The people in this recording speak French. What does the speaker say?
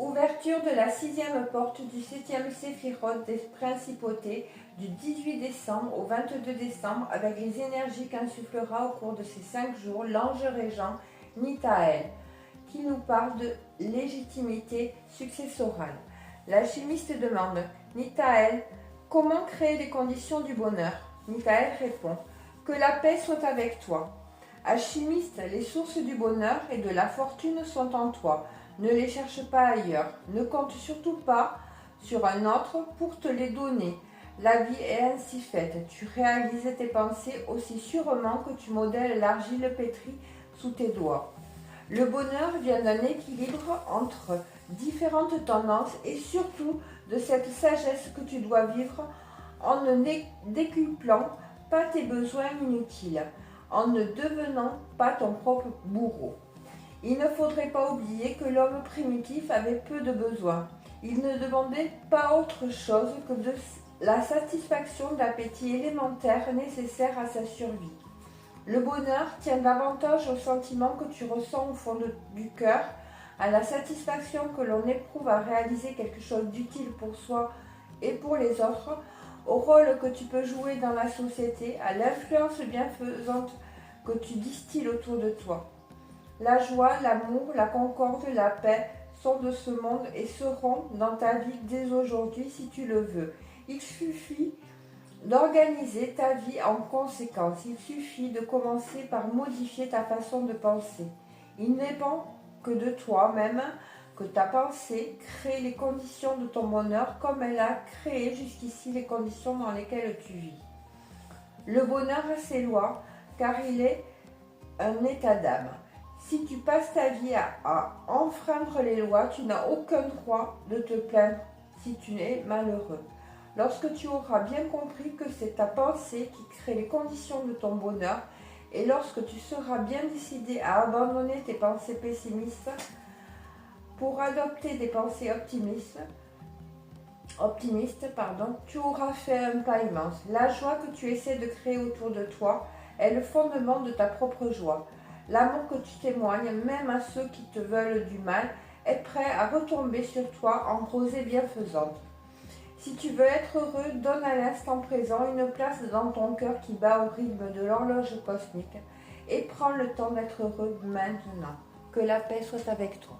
Ouverture de la 6e porte du 7e séphiroth des principautés du 18 décembre au 22 décembre avec les énergies qu'insufflera au cours de ces 5 jours l'ange régent Nitael, qui nous parle de légitimité successorale. L'alchimiste demande: Nitael, comment créer les conditions du bonheur? Nitael répond: que la paix soit avec toi. Alchimiste, les sources du bonheur et de la fortune sont en toi. Ne les cherche pas ailleurs. Ne compte surtout pas sur un autre pour te les donner. La vie est ainsi faite. Tu réalises tes pensées aussi sûrement que tu modèles l'argile pétrie sous tes doigts. Le bonheur vient d'un équilibre entre différentes tendances et surtout de cette sagesse que tu dois vivre en ne décuplant pas tes besoins inutiles, en ne devenant pas ton propre bourreau. Il ne faudrait pas oublier que l'homme primitif avait peu de besoins. Il ne demandait pas autre chose que de la satisfaction d'appétit élémentaire nécessaire à sa survie. Le bonheur tient davantage au sentiment que tu ressens au fond du cœur, à la satisfaction que l'on éprouve à réaliser quelque chose d'utile pour soi et pour les autres, au rôle que tu peux jouer dans la société, à l'influence bienfaisante que tu distilles autour de toi. La joie, l'amour, la concorde, la paix sont de ce monde et seront dans ta vie dès aujourd'hui si tu le veux. Il suffit d'organiser ta vie en conséquence. Il suffit de commencer par modifier ta façon de penser. Il n'est bon que de toi-même que ta pensée crée les conditions de ton bonheur comme elle a créé jusqu'ici les conditions dans lesquelles tu vis. Le bonheur a ses lois car il est un état d'âme. Si tu passes ta vie à enfreindre les lois, tu n'as aucun droit de te plaindre si tu es malheureux. Lorsque tu auras bien compris que c'est ta pensée qui crée les conditions de ton bonheur et lorsque tu seras bien décidé à abandonner tes pensées pessimistes pour adopter des pensées optimistes, tu auras fait un pas immense. La joie que tu essaies de créer autour de toi est le fondement de ta propre joie. L'amour que tu témoignes, même à ceux qui te veulent du mal, est prêt à retomber sur toi en rosée bienfaisante. Si tu veux être heureux, donne à l'instant présent une place dans ton cœur qui bat au rythme de l'horloge cosmique et prends le temps d'être heureux maintenant. Que la paix soit avec toi.